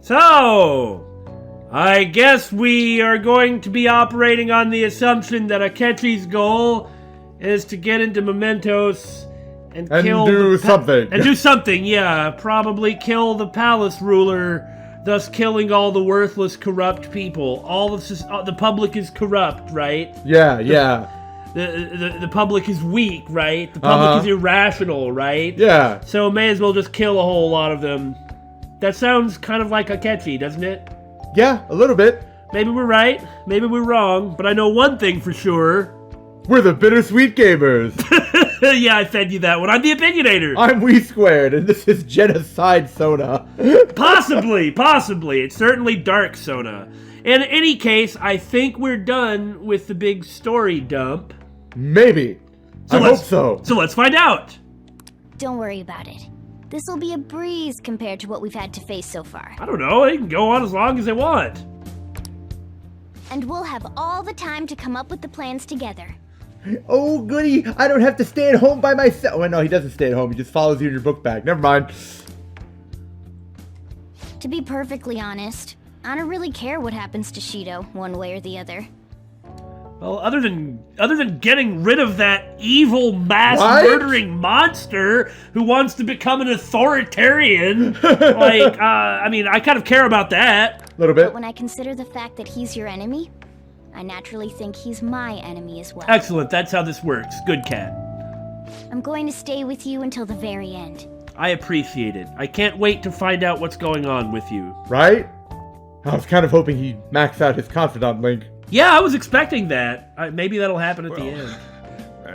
So, I guess we are going to be operating on the assumption that Akechi's goal is to get into Mementos and do something. And do something, yeah. Probably kill the palace ruler, thus killing all the worthless, corrupt people. The public is corrupt, right? Yeah. The public is weak, right? The public is irrational, right? Yeah. So may as well just kill a whole lot of them. That sounds kind of like Akechi, doesn't it? Yeah, a little bit. Maybe we're right, maybe we're wrong, but I know one thing for sure. We're the Bittersweet Gamers. Yeah, I fed you that one. I'm the Opinionator. I'm We Squared, and this is Genocide Sona. Possibly. It's certainly Dark Sona. In any case, I think we're done with the big story dump. Maybe. I hope so. So let's find out. Don't worry about it. This'll be a breeze compared to what we've had to face so far. I don't know, they can go on as long as they want. And we'll have all the time to come up with the plans together. Oh, goody. I don't have to stay at home by myself. Oh, no, he doesn't stay at home. He just follows you in your book bag. Never mind. To be perfectly honest, I don't really care what happens to Shido, one way or the other. Well, other than getting rid of that evil mass murdering monster who wants to become an authoritarian, I kind of care about that. A little bit. But when I consider the fact that he's your enemy, I naturally think he's my enemy as well. Excellent, that's how this works. Good cat. I'm going to stay with you until the very end. I appreciate it. I can't wait to find out what's going on with you. Right? I was kind of hoping he'd max out his Confidant link. Yeah, I was expecting that. Maybe that'll happen at the end.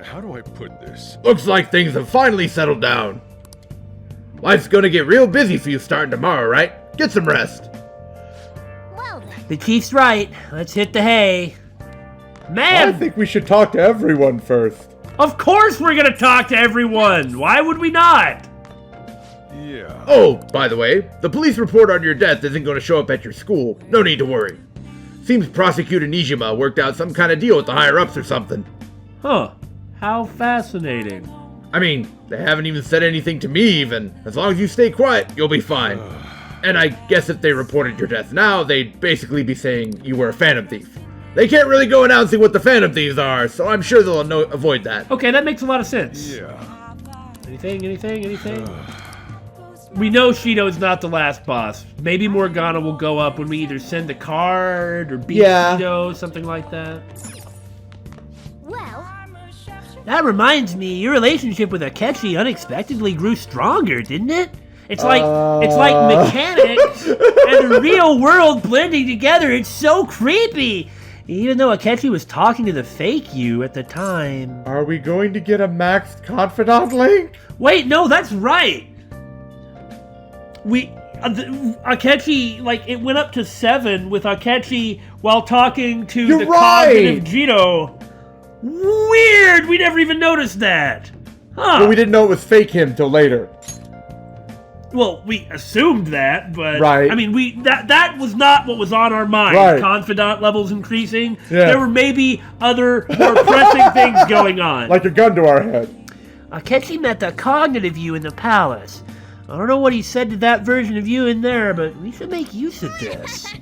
How do I put this? Looks like things have finally settled down. Life's gonna get real busy for you starting tomorrow, right? Get some rest. Well then. The chief's right. Let's hit the hay. Man! I think we should talk to everyone first. Of course we're gonna talk to everyone! Why would we not? Yeah. Oh, by the way, the police report on your death isn't gonna show up at your school. No need to worry. Seems Prosecutor Nijima worked out some kind of deal with the higher-ups or something. Huh. How fascinating. I mean, they haven't even said anything to me even. As long as you stay quiet, you'll be fine. And I guess if they reported your death now, they'd basically be saying you were a Phantom Thief. They can't really go announcing what the Phantom Thieves are, so I'm sure they'll avoid that. Okay, that makes a lot of sense. Yeah. Anything? We know Shido's not the last boss. Maybe Morgana will go up when we either send a card or beat Shido, something like that. Well, that reminds me, your relationship with Akechi unexpectedly grew stronger, didn't it? It's like mechanics and the real world blending together. It's so creepy. Even though Akechi was talking to the fake you at the time. Are we going to get a maxed Confidant link? Wait, no, that's right. Akechi, it went up to 7 with Akechi while talking to the cognitive Shido. Weird! We never even noticed that. Huh. But we didn't know it was fake him till later. Well, we assumed that, but right. I mean, that was not what was on our mind. Right. Confidant levels increasing. Yeah. There were maybe other more pressing things going on. Like a gun to our head. Akechi met the cognitive you in the palace. I don't know what he said to that version of you in there, but we should make use of this.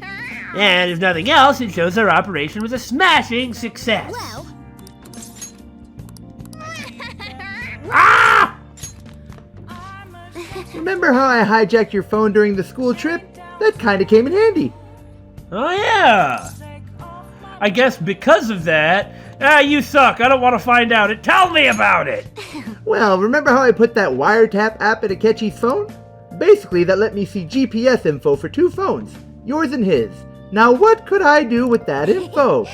And if nothing else, it shows our operation was a smashing success. well. Ah! Remember how I hijacked your phone during the school trip? That kinda came in handy. Oh yeah! I guess because of that, you suck, I don't want to find out it. Tell me about it! Well, remember how I put that wiretap app in Akechi's phone? Basically, that let me see GPS info for 2 phones, yours and his. Now what could I do with that info?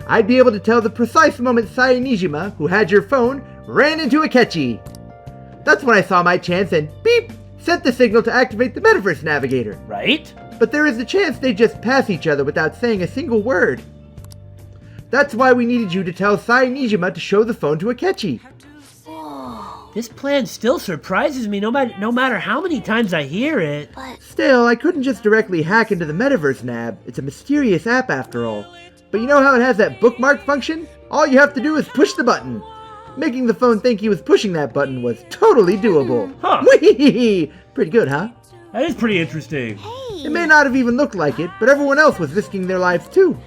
I'd be able to tell the precise moment Sai Nijima, who had your phone, ran into Akechi. That's when I saw my chance and beep! Sent the signal to activate the Metaverse Navigator. Right? But there is a chance they just pass each other without saying a single word. That's why we needed you to tell Sai Nijima to show the phone to Akechi. This plan still surprises me no matter how many times I hear it. Still, I couldn't just directly hack into the Metaverse Nav. It's a mysterious app after all. But you know how it has that bookmark function? All you have to do is push the button. Making the phone think he was pushing that button was totally doable. Huh. Whee! Pretty good, huh? That is pretty interesting. It may not have even looked like it, but everyone else was risking their lives too.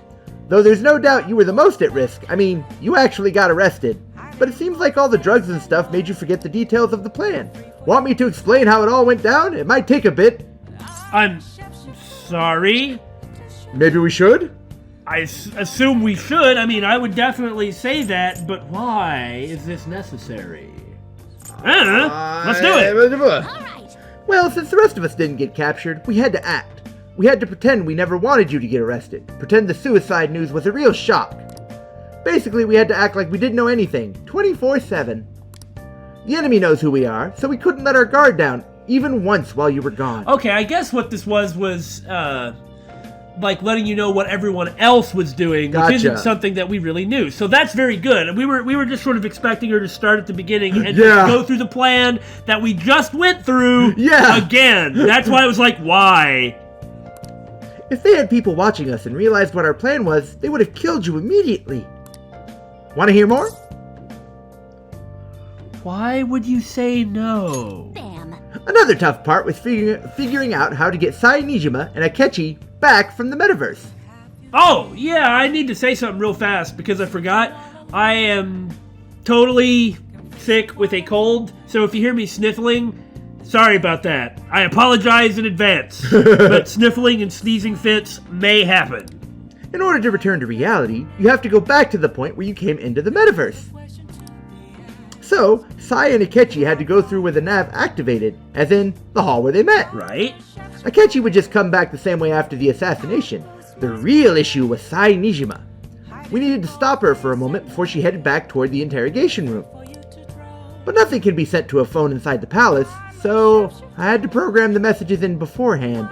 Though there's no doubt you were the most at risk. I mean, you actually got arrested. But it seems like all the drugs and stuff made you forget the details of the plan. Want me to explain how it all went down? It might take a bit. I'm sorry. Maybe we should? I assume we should. I mean, I would definitely say that, but why is this necessary? Let's do it. Alright. Well, since the rest of us didn't get captured, we had to act. We had to pretend we never wanted you to get arrested. Pretend the suicide news was a real shock. Basically, we had to act like we didn't know anything, 24/7. The enemy knows who we are, so we couldn't let our guard down, even once while you were gone. Okay, I guess what this was like letting you know what everyone else was doing, which isn't something that we really knew. So that's very good. We were just sort of expecting her to start at the beginning and just go through the plan that we just went through again. That's why I was like, why? If they had people watching us and realized what our plan was, they would have killed you immediately. Want to hear more? Why would you say no? Bam. Another tough part was figuring out how to get Nijima and Akechi back from the metaverse. Oh, yeah, I need to say something real fast because I forgot. I am totally sick with a cold, so if you hear me sniffling, sorry about that. I apologize in advance, but sniffling and sneezing fits may happen. In order to return to reality, you have to go back to the point where you came into the metaverse. So, Sai and Akechi had to go through where the nav activated, as in the hall where they met. Right? Akechi would just come back the same way after the assassination. The real issue was Nijima. We needed to stop her for a moment before she headed back toward the interrogation room. But nothing can be sent to a phone inside the palace, so I had to program the messages in beforehand.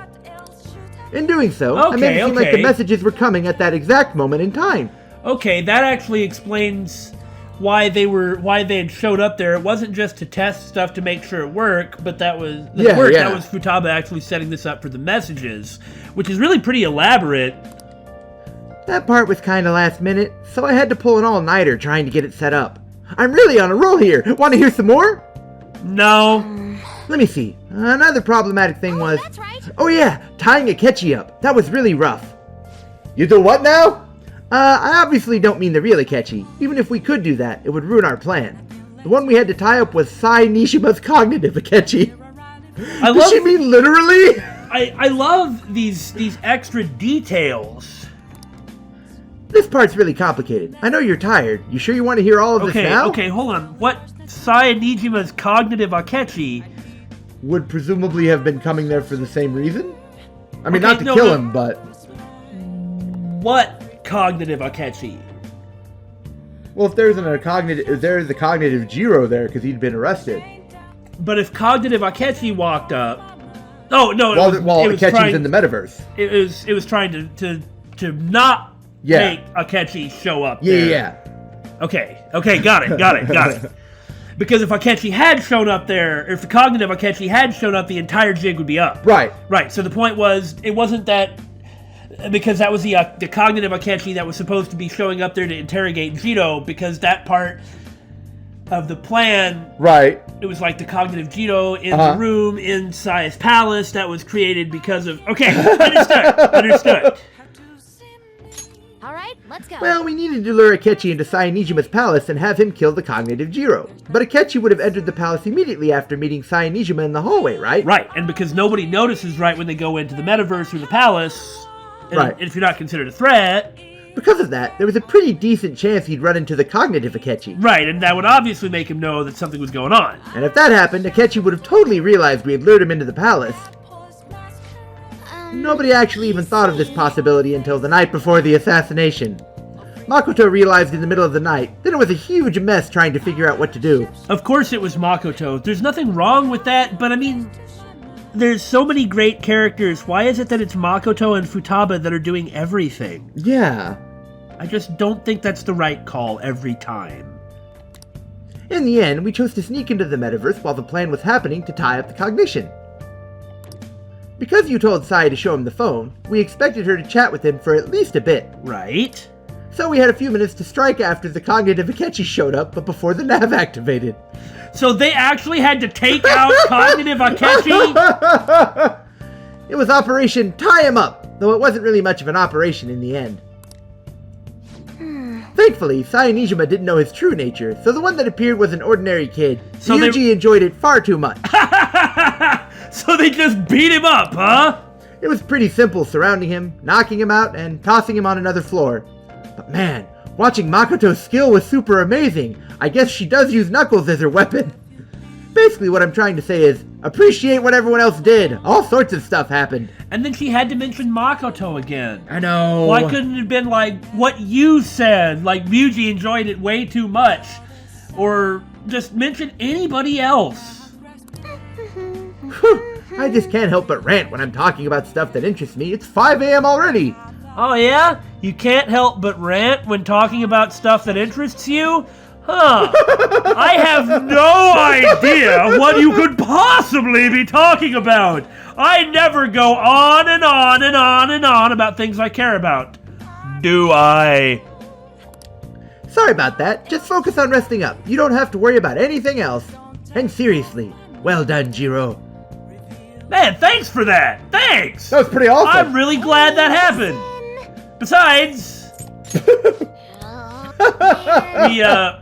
In doing so, I made it seem like the messages were coming at that exact moment in time. Okay, that actually explains why they had showed up there. It wasn't just to test stuff to make sure it worked, but that was that was Futaba actually setting this up for the messages, which is really pretty elaborate. That part was kind of last minute, so I had to pull an all-nighter trying to get it set up. I'm really on a roll here. Want to hear some more? No. Let me see. Another problematic thing was... That's right. Oh yeah, tying Akechi up. That was really rough. You do what now? I obviously don't mean the real Akechi. Even if we could do that, it would ruin our plan. The one we had to tie up was Nishima's cognitive Akechi. Does she mean literally? I love these extra details. This part's really complicated. I know you're tired. You sure you want to hear all of this now? Okay, hold on. What Nijima's cognitive Akechi would presumably have been coming there for the same reason? I mean, not to kill him, but... What cognitive Akechi? Well, if there's a cognitive Jiro there, because he'd been arrested. But if cognitive Akechi walked up... Oh, no, while Akechi's in the metaverse. It was trying to not make Akechi show up there. Yeah. Okay, got it. Because if Akechi had shown up there, if the cognitive Akechi had shown up, the entire jig would be up. Right. So the point was, it wasn't that, because that was the cognitive Akechi that was supposed to be showing up there to interrogate Shido, because that part of the plan, right? It was like the cognitive Shido in the room in Sai's palace that was created because of... Okay, understood. Alright, let's go. Well, we needed to lure Akechi into Nijima's palace and have him kill the cognitive Jiro. But Akechi would have entered the palace immediately after meeting Nijima in the hallway, right? Right, and because nobody notices right when they go into the metaverse or the palace, and if you're not considered a threat... Because of that, there was a pretty decent chance he'd run into the cognitive Akechi. Right, and that would obviously make him know that something was going on. And if that happened, Akechi would have totally realized we had lured him into the palace. Nobody actually even thought of this possibility until the night before the assassination. Makoto realized in the middle of the night, then it was a huge mess trying to figure out what to do. Of course it was Makoto. There's nothing wrong with that, but I mean, there's so many great characters. Why is it that it's Makoto and Futaba that are doing everything? Yeah. I just don't think that's the right call every time. In the end, we chose to sneak into the metaverse while the plan was happening to tie up the cognition. Because you told Sai to show him the phone, we expected her to chat with him for at least a bit. Right. So we had a few minutes to strike after the cognitive Akechi showed up, but before the nav activated. So they actually had to take out cognitive Akechi? It was Operation Tie Him Up, though it wasn't really much of an operation in the end. Thankfully, Cyanejima didn't know his true nature, so the one that appeared was an ordinary kid. So Ryuji enjoyed it far too much. So they just beat him up, huh? It was pretty simple surrounding him, knocking him out, and tossing him on another floor. But man, watching Makoto's skill was super amazing. I guess she does use Knuckles as her weapon. Basically what I'm trying to say is, appreciate what everyone else did. All sorts of stuff happened. And then she had to mention Makoto again. I know. Why couldn't it have been like what you said? Like Ryuji enjoyed it way too much. Or just mention anybody else. Whew, I just can't help but rant when I'm talking about stuff that interests me. It's 5 a.m. already. Oh yeah? You can't help but rant when talking about stuff that interests you? Huh. I have no idea what you could possibly be talking about. I never go on and on and on and on about things I care about. Do I? Sorry about that. Just focus on resting up. You don't have to worry about anything else. And seriously, well done, Jiro. Man, thanks for that. Thanks. That was pretty awesome. I'm really glad that happened. Besides...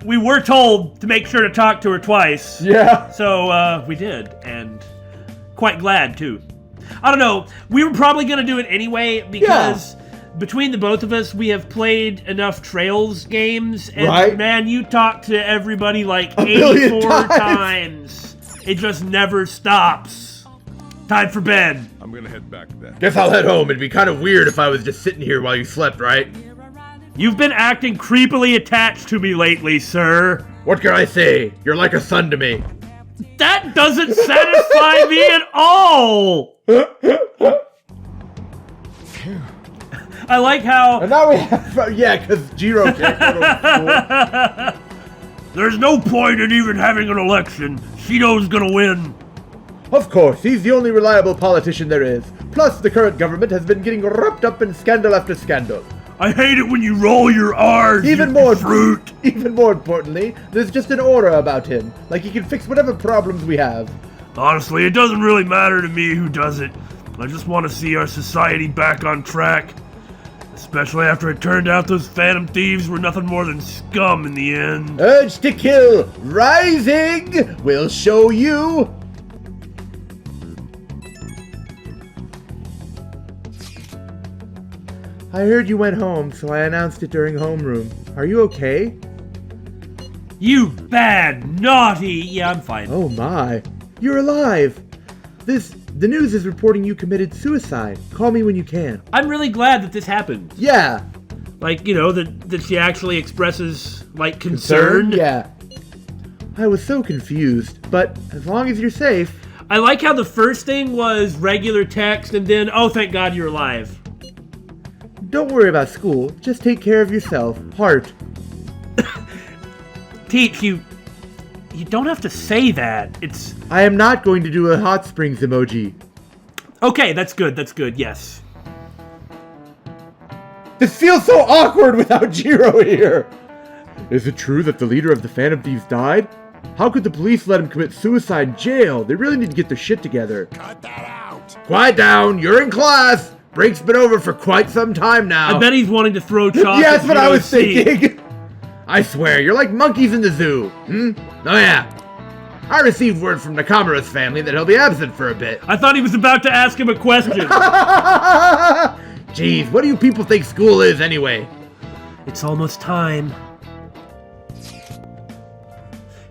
we were told to make sure to talk to her twice. Yeah. So, we did, and quite glad, too. I don't know, we were probably gonna do it anyway, because between the both of us, we have played enough Trails games, and man, you talk to everybody like 84 times. It just never stops. Time for bed. I'm gonna head back then. Guess I'll head home. It'd be kind of weird if I was just sitting here while you slept, right? You've been acting creepily attached to me lately, sir. What can I say? You're like a son to me. That doesn't satisfy me at all! I like how... And now we have... Yeah, because Jiro can't go to school. There's no point in even having an election. Shido's gonna win. Of course, he's the only reliable politician there is. Plus, the current government has been getting wrapped up in scandal after scandal. I hate it when you roll your R's, Even more fruit. Even more importantly, there's just an aura about him. Like he can fix whatever problems we have. Honestly, it doesn't really matter to me who does it. I just want to see our society back on track. Especially after it turned out those Phantom Thieves were nothing more than scum in the end. Urge to kill, rising! We'll show you! I heard you went home, so I announced it during homeroom. Are you okay? You bad, naughty... Yeah, I'm fine. Oh my. You're alive! The news is reporting you committed suicide. Call me when you can. I'm really glad that this happened. Yeah! Like, you know, that she actually expresses, like, concern. Yeah. I was so confused, but as long as you're safe... I like how the first thing was regular text, and then, oh, thank God you're alive. Don't worry about school. Just take care of yourself. Heart. Teach, you don't have to say that. It's... I am not going to do a hot springs emoji. Okay, that's good, yes. This feels so awkward without Jiro here! Is it true that the leader of the Phantom Thieves died? How could the police let him commit suicide in jail? They really need to get their shit together. Cut that out! Quiet down! You're in class! Break's been over for quite some time now. I bet he's wanting to throw chocolate. Yeah, that's what I was thinking! I swear, you're like monkeys in the zoo. Oh yeah. I received word from Nakamura's family that he'll be absent for a bit. I thought he was about to ask him a question. Jeez, what do you people think school is anyway? It's almost time.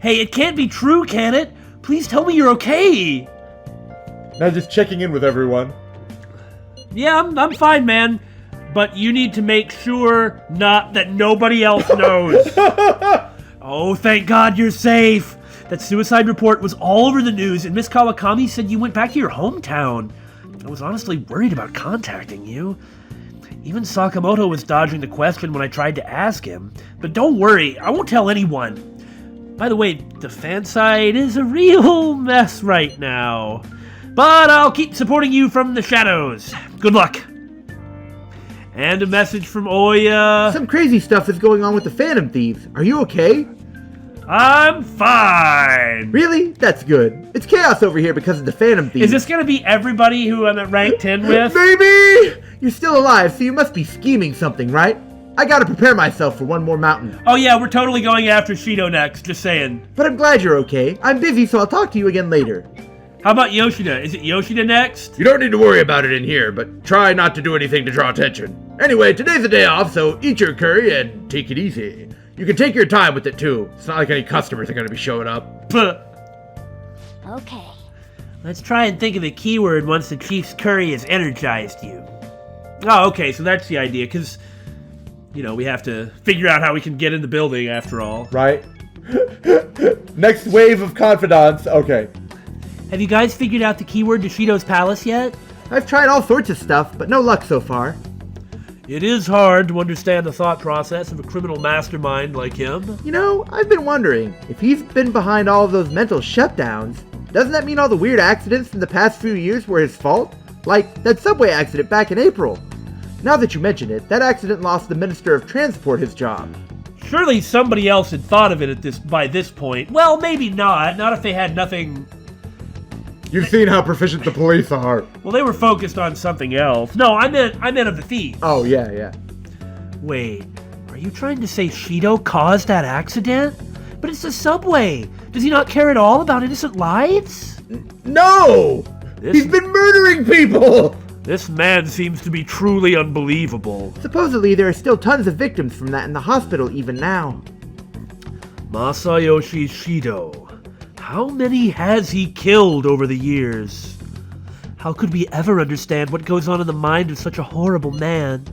Hey, it can't be true, can it? Please tell me you're okay. Now just checking in with everyone. Yeah, I'm fine, man. But you need to make sure that nobody else knows. Oh, thank God you're safe. That suicide report was all over the news, and Miss Kawakami said you went back to your hometown. I was honestly worried about contacting you. Even Sakamoto was dodging the question when I tried to ask him. But don't worry, I won't tell anyone. By the way, the fan site is a real mess right now. But I'll keep supporting you from the shadows. Good luck. And a message from Oya. Some crazy stuff is going on with the Phantom Thieves. Are you okay? I'm fine. Really? That's good. It's chaos over here because of the Phantom Thieves. Is this gonna be everybody who I'm at rank 10 with? Maybe! You're still alive, so you must be scheming something, right? I gotta prepare myself for one more mountain. Oh yeah, we're totally going after Shido next, just saying. But I'm glad you're okay. I'm busy, so I'll talk to you again later. How about Yoshida? Is it Yoshida next? You don't need to worry about it in here, but try not to do anything to draw attention. Anyway, today's a day off, so eat your curry and take it easy. You can take your time with it too. It's not like any customers are going to be showing up. Puh. Okay. Let's try and think of the keyword once the Chief's curry has energized you. Oh, okay, so that's the idea, because, you know, we have to figure out how we can get in the building after all. Right? Next wave of confidants. Okay. Have you guys figured out the keyword to Shido's palace yet? I've tried all sorts of stuff, but no luck so far. It is hard to understand the thought process of a criminal mastermind like him. You know, I've been wondering, if he's been behind all of those mental shutdowns, doesn't that mean all the weird accidents in the past few years were his fault? Like that subway accident back in April. Now that you mention it, that accident lost the Minister of Transport his job. Surely somebody else had thought of it by this point. Well, maybe not. Not if they had nothing. You've seen how proficient the police are. Well, they were focused on something else. No, I meant of the Thieves. Oh, yeah. Wait, are you trying to say Shido caused that accident? But it's the subway. Does he not care at all about innocent lives? No! He's been murdering people! This man seems to be truly unbelievable. Supposedly, there are still tons of victims from that in the hospital even now. Masayoshi Shido. How many has he killed over the years? How could we ever understand what goes on in the mind of such a horrible man?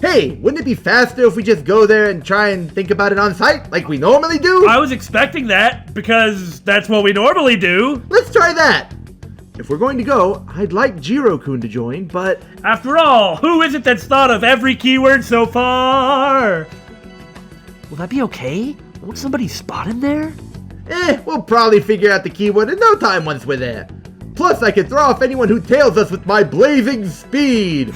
Hey, wouldn't it be faster if we just go there and try and think about it on site, like we normally do? I was expecting that, because that's what we normally do. Let's try that! If we're going to go, I'd like Jiro-kun to join, but... After all, who is it that's thought of every keyword so far? Will that be okay? Won't somebody spot him there? We'll probably figure out the keyword in no time once we're there. Plus, I can throw off anyone who tails us with my blazing speed.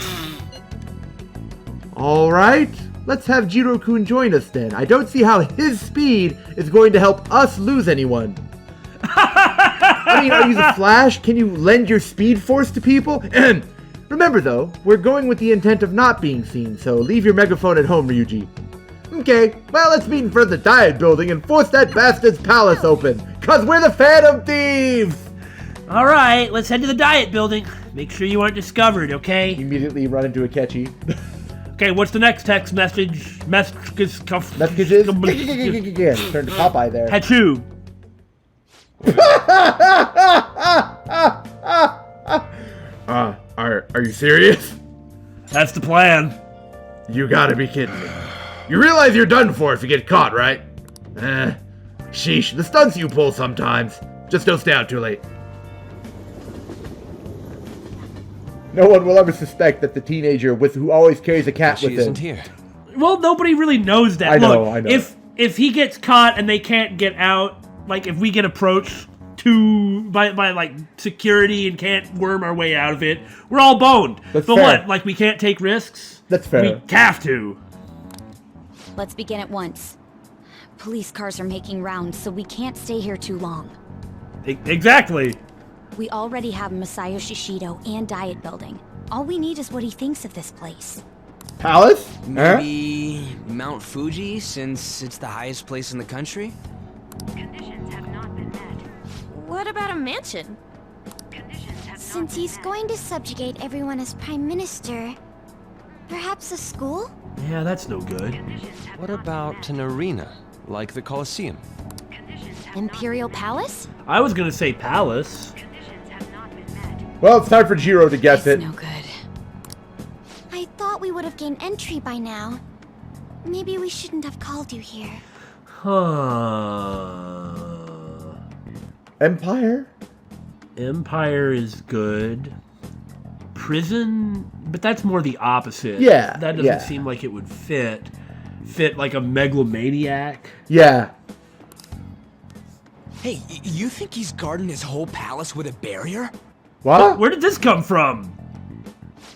Alright, let's have Jiro-kun join us then. I don't see how his speed is going to help us lose anyone. I mean, are you the Flash? Can you lend your speed force to people? Remember though, we're going with the intent of not being seen, so leave your megaphone at home, Ryuji. Okay, well, let's meet in front of the Diet Building and force that bastard's palace open, cause we're the Phantom Thieves! Alright, let's head to the Diet Building. Make sure you aren't discovered, okay? Immediately run into a catchy. Okay, what's the next text message? Messages? Turn to Popeye there. Hachu. Are you serious? That's the plan. You gotta be kidding me. You realize you're done for if you get caught, right? Sheesh, the stunts you pull sometimes. Just don't stay out too late. No one will ever suspect that the teenager who always carries a cat She with isn't him. here. Well, nobody really knows that. I know. If he gets caught and they can't get out, like if we get approached by like security and can't worm our way out of it, we're all boned. That's but fair. what? Like we can't take risks? That's fair. We have to. Let's begin at once. Police cars are making rounds, so we can't stay here too long. Exactly. We already have Masayoshi Shido and Diet Building. All we need is what he thinks of this place. Palace? Maybe Mount Fuji, since it's the highest place in the country? Conditions have not been met. What about a mansion? Conditions have Since he's going to subjugate everyone as Prime Minister, perhaps a school? Yeah, that's no good. What about an arena, like the Colosseum? Imperial Palace? I was gonna say palace. Well, it's time for Jiro to guess it. No good. I thought we would have gained entry by now. Maybe we shouldn't have called you here. Huh. Empire? Empire is good. Prison, but that's more the opposite. Yeah, That doesn't seem like it would fit like a megalomaniac. Yeah. Hey, you think he's guarding his whole palace with a barrier? What? Where did this come from?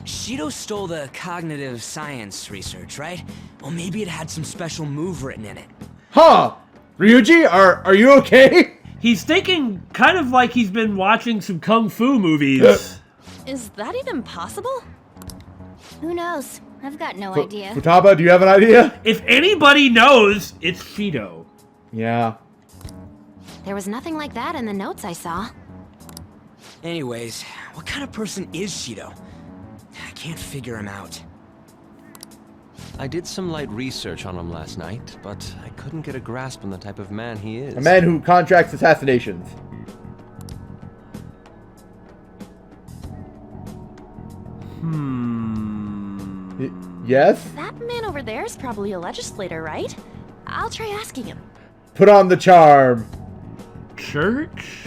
Shido stole the cognitive science research, right? Well, maybe it had some special move written in it. Huh! Ryuji, are you okay? He's thinking kind of like he's been watching some kung fu movies. Is that even possible? Who knows? I've got no idea. Futaba, do you have an idea? If anybody knows, it's Shido. Yeah. There was nothing like that in the notes I saw. Anyways, what kind of person is Shido? I can't figure him out. I did some light research on him last night, but I couldn't get a grasp on the type of man he is. A man who contracts assassinations. Yes? That man over there is probably a legislator, right? I'll try asking him. Put on the charm. Church?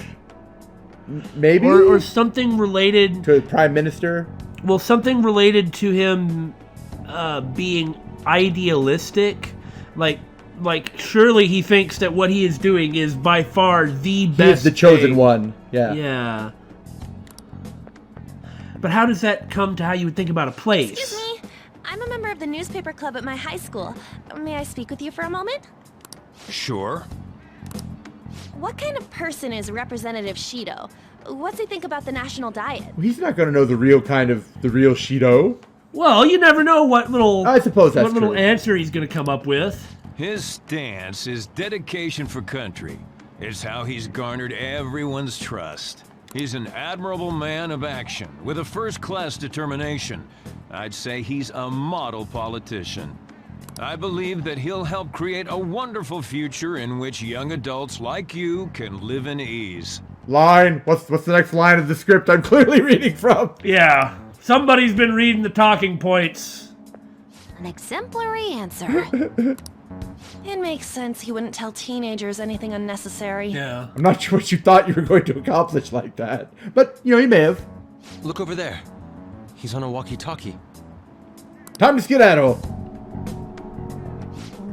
Maybe? Or something related... To Prime Minister? Well, something related to him being idealistic. Like surely he thinks that what he is doing is by far the best He is the chosen thing. one. Yeah. Yeah. But how does that come to how you would think about a place? Excuse me. I'm a member of the newspaper club at my high school. May I speak with you for a moment? Sure. What kind of person is Representative Shido? What's he think about the national diet? Well, he's not going to know the real Shido. Well, you never know what little... I suppose that's what little true. answer he's going to come up with. His stance is dedication for country. It's how he's garnered everyone's trust. He's an admirable man of action, with a first-class determination. I'd say he's a model politician. I believe that he'll help create a wonderful future in which young adults like you can live in ease. Line. What's the next line of the script I'm clearly reading from? Yeah. Somebody's been reading the talking points. An exemplary answer. It makes sense he wouldn't tell teenagers anything unnecessary. Yeah. I'm not sure what you thought you were going to accomplish like that. But, he may have. Look over there. He's on a walkie-talkie. Time to skedaddle.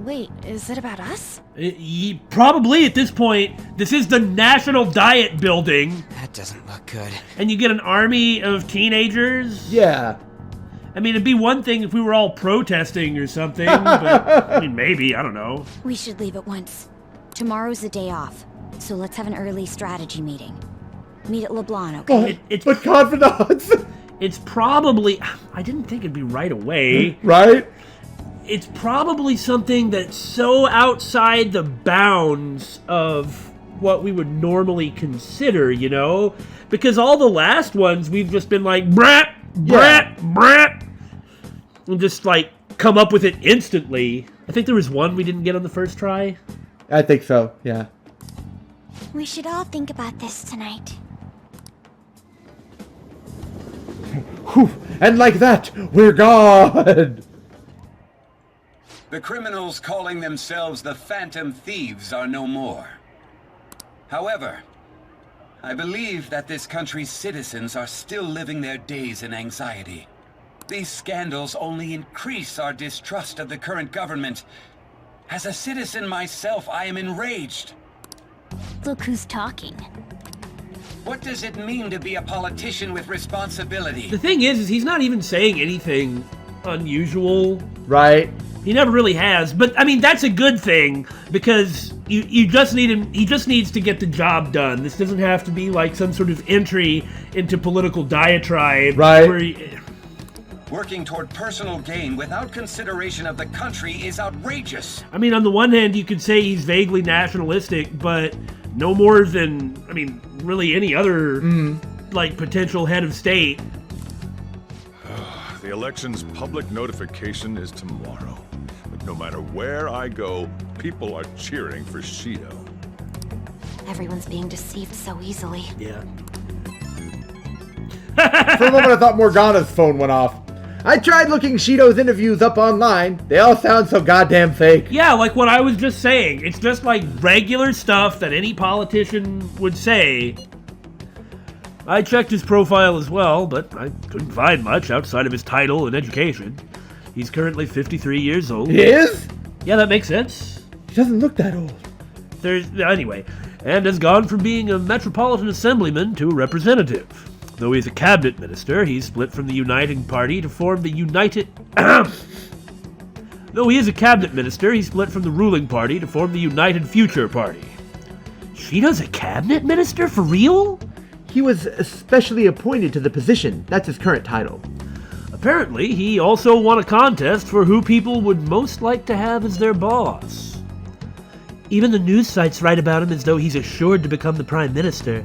Wait, is it about us? Probably at this point. This is the National Diet Building. That doesn't look good. And you get an army of teenagers. Yeah. I mean, it'd be one thing if we were all protesting or something, but I mean, maybe, I don't know. We should leave at once. Tomorrow's the day off, so let's have an early strategy meeting. Meet at LeBlanc, okay? But Confidant. It's probably... I didn't think it'd be right away. Right? It's probably something that's so outside the bounds of what we would normally consider, you know? Because all the last ones, we've just been like, brat, and just like come up with it instantly. I think there was one we didn't get on the first try. I think so, yeah. We should all think about this tonight. Whew. And like that, we're gone. The criminals calling themselves the Phantom Thieves are no more. However, I believe that this country's citizens are still living their days in anxiety. These scandals only increase our distrust of the current government. As a citizen myself, I am enraged. Look who's talking. What does it mean to be a politician with responsibility? The thing is he's not even saying anything unusual. Right. He never really has, but I mean that's a good thing because you just need him. He just needs to get the job done. This doesn't have to be like some sort of entry into political diatribe. Right. Where Working toward personal gain without consideration of the country is outrageous. I mean, on the one hand, you could say he's vaguely nationalistic, but no more than I mean, really any other like potential head of state. The election's public notification is tomorrow. But no matter where I go, people are cheering for Shido. Everyone's being deceived so easily. Yeah. For a moment, I thought Morgana's phone went off. I tried looking Shido's interviews up online. They all sound so goddamn fake. Yeah, like what I was just saying. It's just like regular stuff that any politician would say. I checked his profile as well, but I couldn't find much outside of his title and education. He's currently 53 years old. He is? Yeah, that makes sense. He doesn't look that old. Anyway, and has gone from being a metropolitan assemblyman to a representative. Though he's a cabinet minister, he's split from the Uniting Party to form the Though he is a cabinet minister, he split from the ruling party to form the United Future Party. Shido's a cabinet minister? For real? He was especially appointed to the position. That's his current title. Apparently, he also won a contest for who people would most like to have as their boss. Even the news sites write about him as though he's assured to become the prime minister.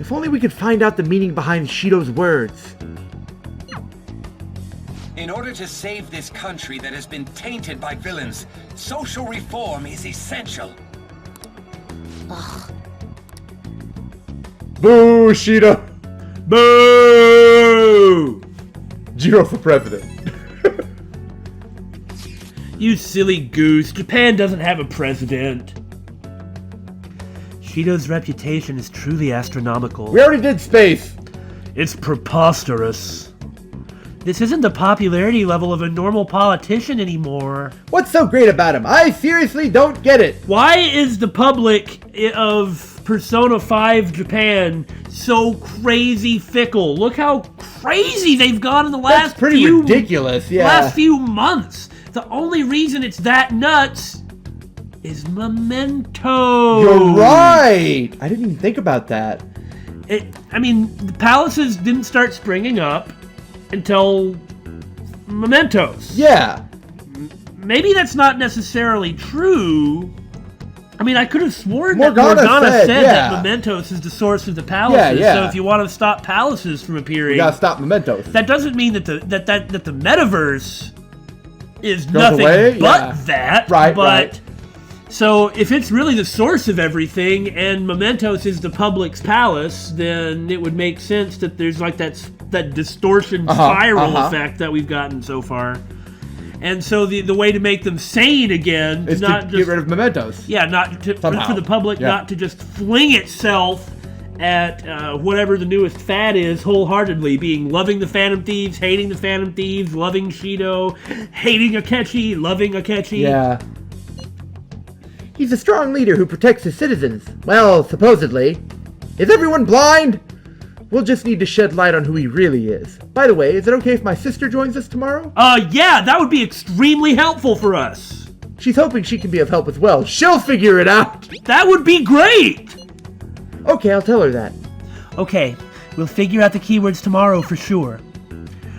If only we could find out the meaning behind Shido's words. In order to save this country that has been tainted by villains, social reform is essential. Ugh. Boo, Shido! Boo! Jiro for president. You silly goose. Japan doesn't have a president. Shido's reputation is truly astronomical. We already did space. It's preposterous. This isn't the popularity level of a normal politician anymore. What's so great about him? I seriously don't get it. Why is the public of Persona 5 Japan so crazy fickle? Look how crazy they've gone in the last That's pretty ridiculous, yeah. last few months. The only reason it's that nuts is Memento. You're right. I didn't even think about that. The palaces didn't start springing up until Mementos. Yeah. Maybe that's not necessarily true. I could have sworn Morgana that Morgana said yeah. that Mementos is the source of the palaces. Yeah. So if you want to stop palaces from appearing, We gotta stop Mementos. that doesn't mean that the metaverse is Goes nothing away? but Yeah. that. Right, But right. so if it's really the source of everything and Mementos is the public's palace, then it would make sense that there's like that distortion spiral effect that we've gotten so far. And so the way to make them sane again Is not to just get rid of Mementos. yeah, not to, for Somehow. the public Yeah. not to just fling itself at whatever the newest fad is wholeheartedly, being loving the Phantom Thieves, hating the Phantom Thieves, loving Shido, hating Akechi, loving Akechi. Yeah. He's a strong leader who protects his citizens. Well, supposedly. Is everyone blind? We'll just need to shed light on who he really is. By the way, is it okay if my sister joins us tomorrow? Yeah, that would be extremely helpful for us. She's hoping she can be of help as well. She'll figure it out. That would be great. Okay, I'll tell her that. Okay, we'll figure out the keywords tomorrow for sure.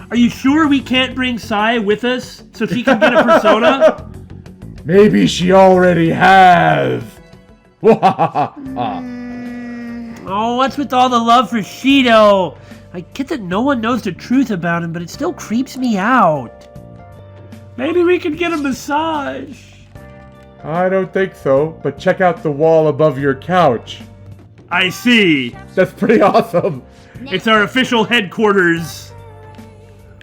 Are you sure we can't bring Sai with us so she can get a persona? Maybe she already has. Oh, what's with all the love for Shido? I get that no one knows the truth about him, but it still creeps me out. Maybe we could get a massage. I don't think so, but check out the wall above your couch. I see. That's pretty awesome. It's our official headquarters.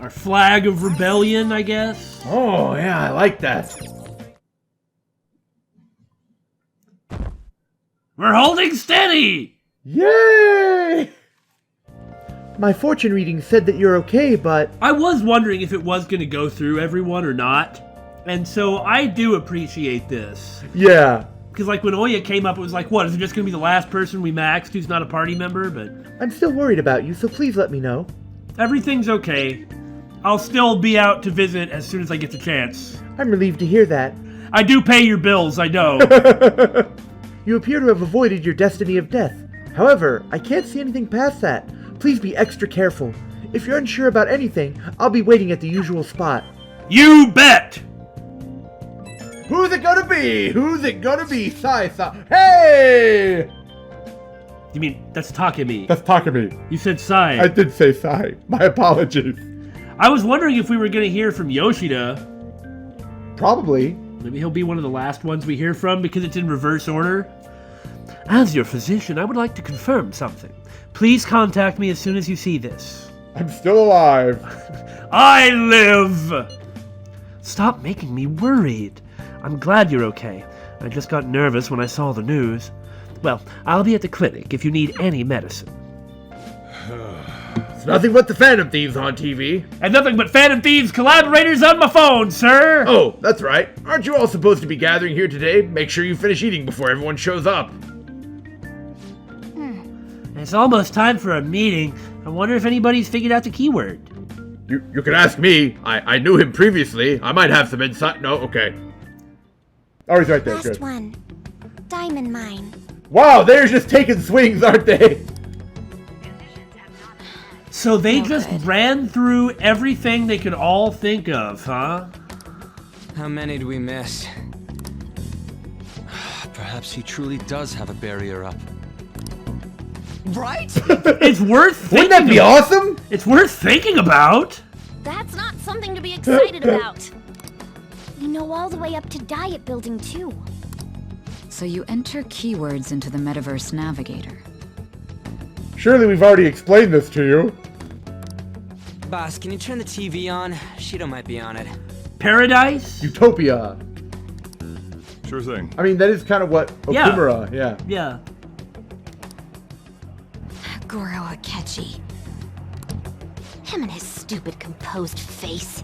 Our flag of rebellion, I guess. Oh, yeah, I like that. We're holding steady! Yay! My fortune reading said that you're okay, but... I was wondering if it was going to go through everyone or not. And so I do appreciate this. Yeah. Because like when Oya came up, it was like, what, is it just going to be the last person we maxed who's not a party member? But I'm still worried about you, so please let me know. everything's okay. I'll still be out to visit as soon as I get the chance. I'm relieved to hear that. I do pay your bills, I know. You appear to have avoided your destiny of death. However, I can't see anything past that. Please be extra careful. If you're unsure about anything, I'll be waiting at the usual spot. You bet! Who's it gonna be? Who's it gonna be? Sai. Hey! You mean, that's Takemi. That's Takemi. You said Sai. I did say Sai. My apologies. I was wondering if we were going to hear from Yoshida. Probably. Maybe he'll be one of the last ones we hear from because it's in reverse order. As your physician, I would like to confirm something. Please contact me as soon as you see this. I'm still alive. I live! Stop making me worried. I'm glad you're okay. I just got nervous when I saw the news. Well, I'll be at the clinic if you need any medicine. It's nothing but the Phantom Thieves on TV. And nothing but Phantom Thieves collaborators on my phone, sir! Oh, that's right. Aren't you all supposed to be gathering here today? Make sure you finish eating before everyone shows up. It's almost time for a meeting. I wonder if anybody's figured out the keyword. You could ask me. I knew him previously. I might have some insight. No, okay. Oh, he's right there. Last Good. one. Diamond mine. Wow, they're just taking swings, aren't they? So they just ran through everything they could all think of, huh? How many do we miss? Perhaps he truly does have a barrier up. Right? It's worth thinking. Wouldn't that be awesome? It's worth thinking about. That's not something to be excited about. We know all the way up to Diet Building, too. So you enter keywords into the Metaverse Navigator. Surely we've already explained this to you. Boss, can you turn the TV on? Shido might be on it. Paradise? Utopia. Sure thing. I mean, that is kind of what Yeah. Okumura, yeah. Yeah. Goro Akechi. Him and his stupid composed face.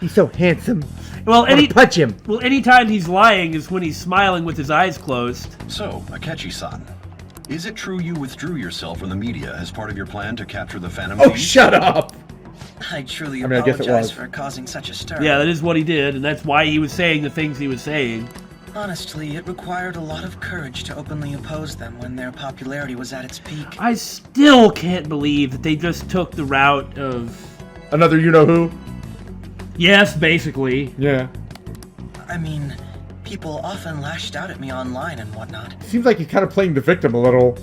He's so handsome. Well, I wanna punch him. Well, anytime he's lying is when he's smiling with his eyes closed. So, Akechi-san, is it true you withdrew yourself from the media as part of your plan to capture the Phantom Oh, Thieves? shut up! I truly I guess it apologize was. for causing such a stir. Yeah, that is what he did, and that's why he was saying the things he was saying. Honestly, it required a lot of courage to openly oppose them when their popularity was at its peak. I still can't believe that they just took the route of... Another you-know-who? Yes, basically. Yeah. I mean, people often lashed out at me online and whatnot. Seems like he's kind of playing the victim a little.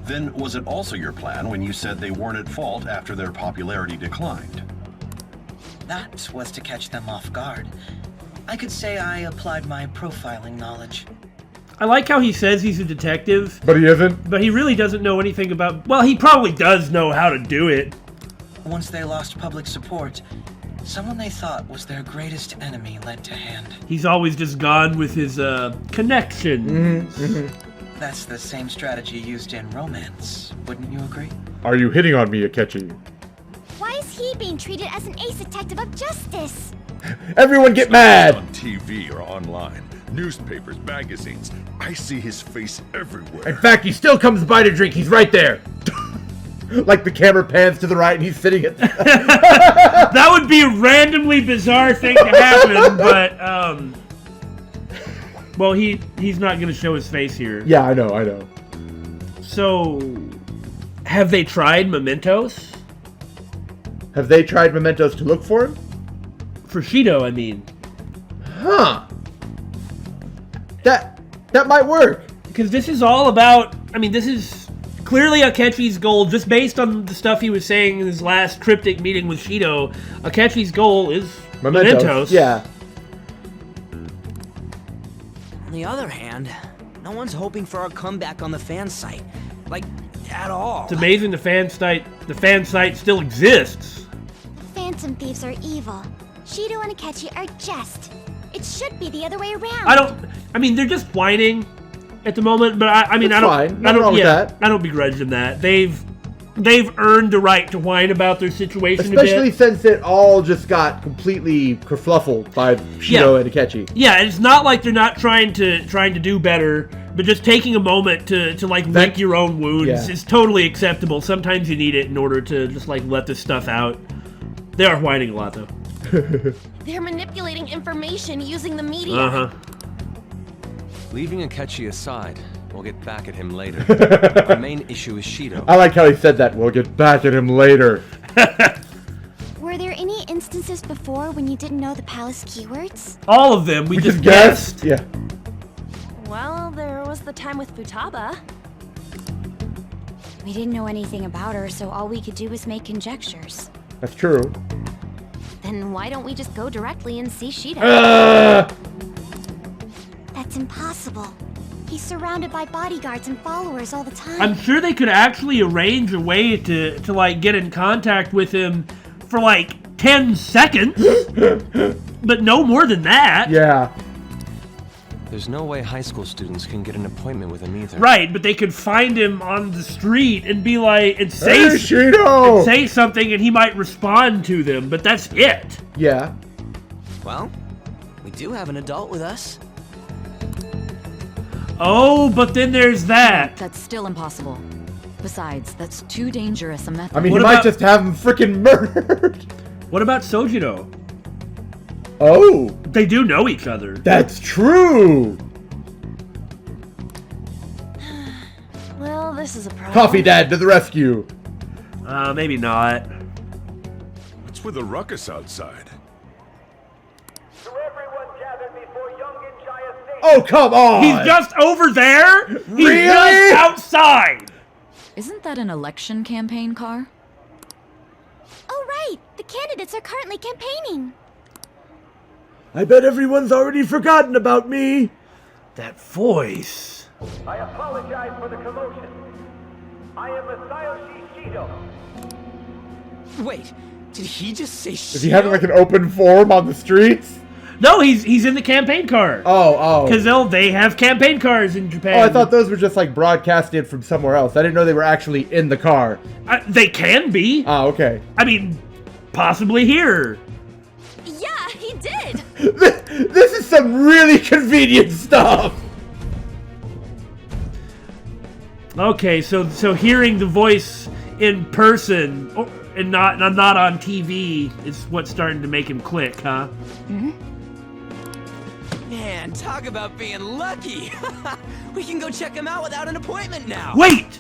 Then was it also your plan when you said they weren't at fault after their popularity declined? That was to catch them off guard. I could say I applied my profiling knowledge. I like how he says he's a detective. But he isn't? But he really doesn't know anything about... Well, he probably does know how to do it. Once they lost public support, someone they thought was their greatest enemy led to hand. He's always just gone with his, connections. That's the same strategy used in romance, wouldn't you agree? Are you hitting on me, Akechi? Why is he being treated as an ace detective of justice? Everyone get mad! On TV or online, newspapers, magazines. I see his face everywhere. In fact, he still comes by to drink. He's right there. Like the camera pans to the right and he's sitting at... That would be a randomly bizarre thing to happen, but, well, he's not going to show his face here. Yeah, I know. So, have they tried mementos? Have they tried mementos to look for him? For Shido, I mean. Huh. That might work. Because this is all about... I mean, this is clearly Akechi's goal, just based on the stuff he was saying in his last cryptic meeting with Shido. Akechi's goal is mementos. Yeah. On the other hand, no one's hoping for our comeback on the fan site. Like, at all. It's amazing the fan site still exists. The Phantom Thieves are evil. Shido and Akechi are just. It should be the other way around. I mean, they're just whining at the moment, but I mean, That's fine. I Nothing wrong with that. I don't begrudge them that. They've earned the right to whine about their situation Especially a bit. since it all just got completely kerfluffled by Shido and Akechi. Yeah, it's not like they're not trying to do better, but just taking a moment to like lick your own wounds is totally acceptable. Sometimes you need it in order to just like let this stuff out. They are whining a lot though. They're manipulating information using the media. Uh-huh. Leaving Akechi aside, we'll get back at him later. Our main issue is Shido. I like how he said that. We'll get back at him later. Were there any instances before when you didn't know the palace keywords? All of them. We just guessed. Yeah. Well, there was the time with Futaba. We didn't know anything about her, so all we could do was make conjectures. That's true. Then why don't we just go directly and see Shido? That's impossible. He's surrounded by bodyguards and followers all the time. I'm sure they could actually arrange a way to like get in contact with him for like 10 seconds. But no more than that. Yeah. There's no way high school students can get an appointment with him either. Right, but they could find him on the street and be like, and say, Hey, Shido! and say something, and he might respond to them. But that's it. Yeah. Well, we do have an adult with us. Oh, but then there's that. That's still impossible. Besides, that's too dangerous a method. I mean, he might just have him freaking murdered. What about Sojiro? Oh! They do know each other. That's true! Well, this is a problem. Coffee Dad to the rescue! Maybe not. What's with the ruckus outside? Oh, come on! He's just over there? He's Really? just outside! Isn't that an election campaign car? Oh, right! The candidates are currently campaigning. I bet everyone's already forgotten about me! That voice. I apologize for the commotion. I am Masayoshi Shido. Wait, did he just say Shido? Is he having like an open forum on the streets? No, he's in the campaign car. Oh. Because they have campaign cars in Japan. Oh, I thought those were just like broadcasted from somewhere else. I didn't know they were actually in the car. They can be. Oh, okay. I mean, possibly here. Yeah, he did. This is some really convenient stuff. Okay, so hearing the voice in person and not on TV is what's starting to make him click, huh? Mm-hmm. Man, talk about being lucky. We can go check him out without an appointment now. Wait!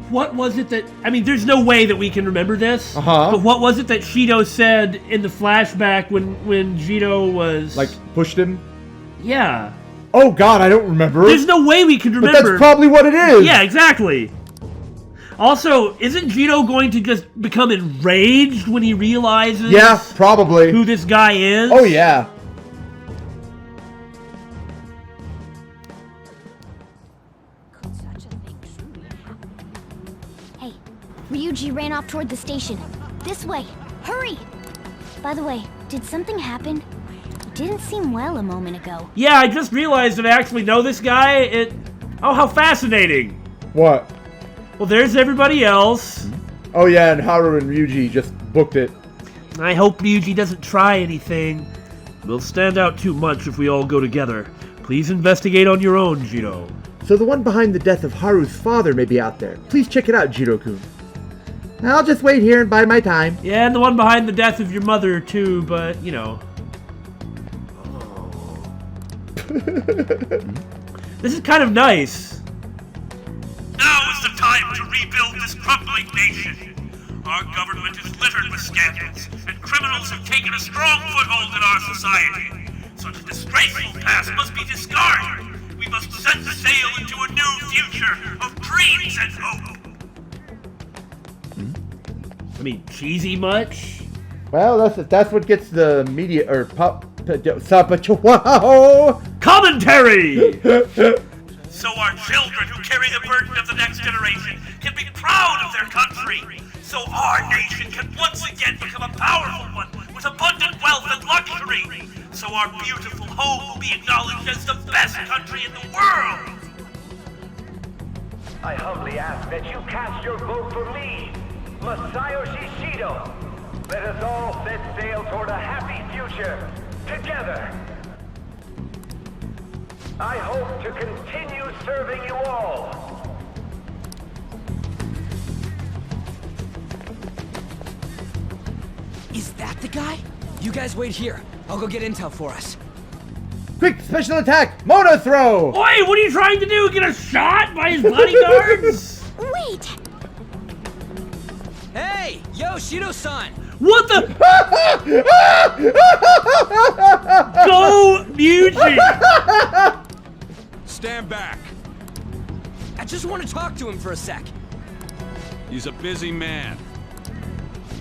What was it that... I mean, there's no way that we can remember this. Uh-huh. But what was it that Shido said in the flashback when Shido was... Like, pushed him? Yeah. Oh, God, I don't remember. There's no way we can remember. But that's probably what it is. Yeah, exactly. Also, isn't Shido going to just become enraged when he realizes... Yeah, probably. ...who this guy is? Oh, yeah. Hey, Ryuji ran off toward the station. This way. Hurry! By the way, did something happen? He didn't seem well a moment ago. Yeah, I just realized that I actually know this guy. Oh, how fascinating. What? Well, there's everybody else. Oh, yeah, and Haru and Ryuji just booked it. I hope Ryuji doesn't try anything. We'll stand out too much if we all go together. Please investigate on your own, Shido. So the one behind the death of Haru's father may be out there. Please check it out, Jiro-kun. I'll just wait here and bide my time. Yeah, and the one behind the death of your mother, too, but, you know. This is kind of nice. Now is the time to rebuild this crumbling nation. Our government is littered with scandals, and criminals have taken a strong foothold in our society. Such disgraceful past must be discarded. We must set sail into a new future of dreams and hope. I mean, cheesy much? Well, that's what gets the media or wow commentary. So our children who carry the burden of the next generation can be proud of their country. So our nation can once again become a powerful one with abundant wealth and luxury. So our beautiful home will be acknowledged as the best country in the world. I humbly ask that you cast your vote for me, Masayoshi Shido. Let us all set sail toward a happy future, together. I hope to continue serving you all. Is that the guy? You guys wait here. I'll go get intel for us. Quick, special attack! Mono throw! Oi, what are you trying to do? Get a shot by his bodyguards? Wait! Hey! Yo, Shido-san! What the? Go, Ryuji! Stand back. I just want to talk to him for a sec. He's a busy man.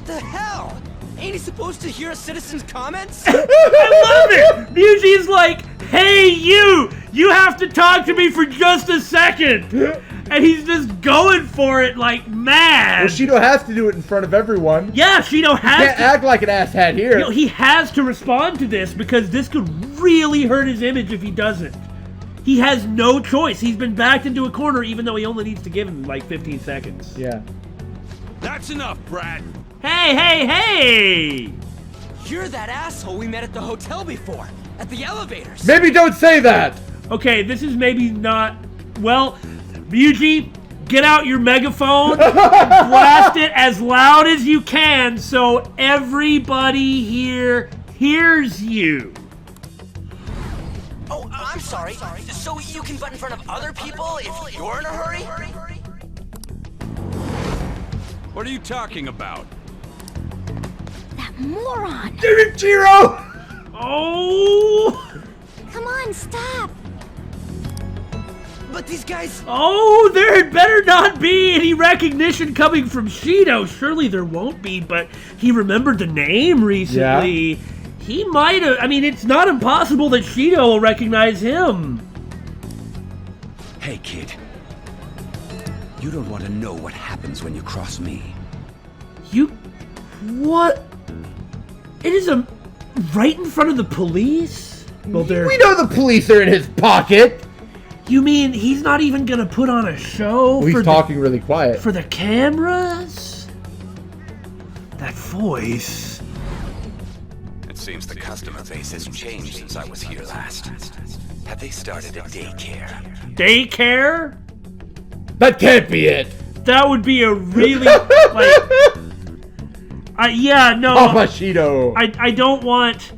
The hell? Ain't he supposed to hear a citizen's comments? I love it! Ryuji is like, hey you! You have to talk to me for just a second! And he's just going for it like mad! Well, Shido has to do it in front of everyone. Yeah, Shido has Can't act like an asshat here. You know, he has to respond to this because this could really hurt his image if he doesn't. He has no choice. He's been backed into a corner even though he only needs to give him like 15 seconds. Yeah. That's enough, Brad. Hey! You're that asshole we met at the hotel before, at the elevators. Maybe don't say that! Okay, this is maybe not... Well, Ryuji, get out your megaphone and blast it as loud as you can so everybody here hears you. Oh, I'm sorry. So you can butt in front of other people if you're in a hurry? What are you talking about? That moron! Damn it, Jiro! Oh! Come on, stop! But these guys... Oh, there had better not be any recognition coming from Shido. Surely there won't be, but he remembered the name recently. Yeah. He might have... I mean, it's not impossible that Shido will recognize him. Hey, kid. You don't want to know what happens when you cross me. You... What? It is right in front of the police? Well, We know the police are in his pocket. You mean he's not even gonna put on a show? He's talking really quiet. For the cameras? That voice. It seems the customer base has changed since I was here last. Have they started a daycare? Daycare? That can't be it. That would be a really, yeah, no. Papa Shido. I don't want...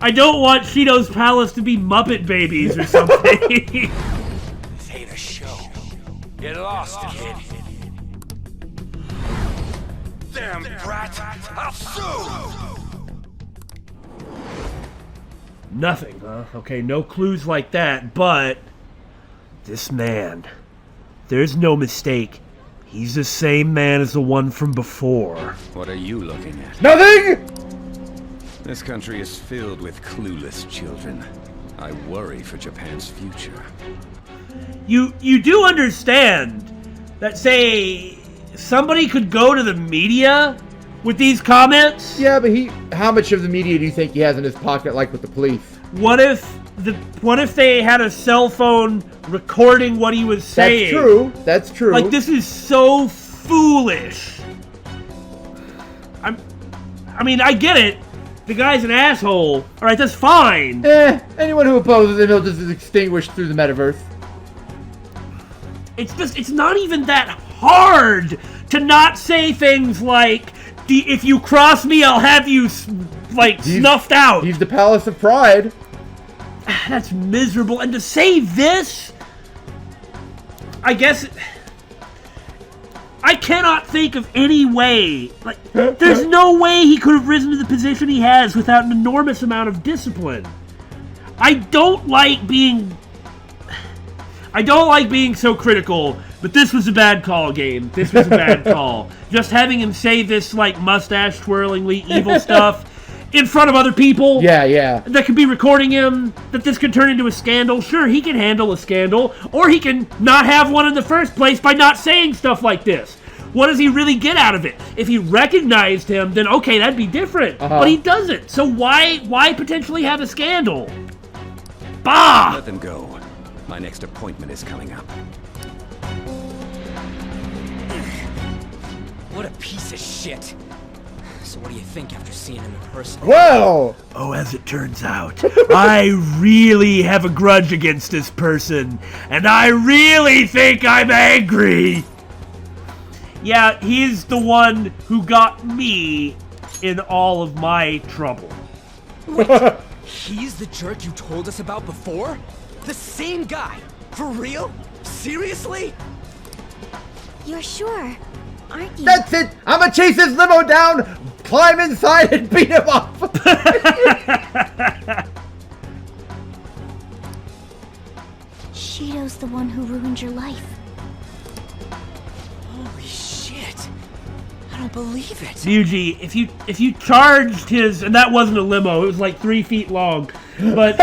I don't want Shido's palace to be Muppet Babies or something. This ain't a show. Get lost, kid. Damn brat! I'll sue! Nothing, huh? Okay, no clues like that, but... This man... There's no mistake. He's the same man as the one from before. What are you looking at? Nothing! This country is filled with clueless children. I worry for Japan's future. You do understand that, say, somebody could go to the media with these comments? Yeah, but how much of the media do you think he has in his pocket, like with the police? What if they had a cell phone recording what he was saying? That's true. Like, this is so foolish. I mean, I get it. The guy's an asshole. All right, that's fine. Anyone who opposes him, he'll just extinguish through the metaverse. It's not even that hard to not say things like, if you cross me, I'll have you, snuffed out. He's the Palace of Pride. That's miserable. And to say this, I guess... I cannot think of any way. There's no way he could have risen to the position he has without an enormous amount of discipline. I don't like being so critical, but this was a bad call, game. This was a bad call. Just having him say this, mustache twirlingly evil stuff in front of other people. Yeah. That could be recording him, that this could turn into a scandal. Sure, he can handle a scandal, or he can not have one in the first place by not saying stuff like this. What does he really get out of it? If he recognized him, then okay, that'd be different. But he doesn't. So why potentially have a scandal? Bah! Let them go. My next appointment is coming up. What a piece of shit. So what do you think after seeing him in person? Well! Oh, as it turns out, I really have a grudge against this person, and I really think I'm angry. Yeah, he's the one who got me in all of my trouble. Wait, he's the jerk you told us about before? The same guy? For real? Seriously? You're sure, aren't you? That's it! I'm gonna chase his limo down, climb inside, and beat him up! Shido's the one who ruined your life. Holy shit. I don't believe it. Ryuji, if you charged his, and that wasn't a limo, it was like 3 feet long, but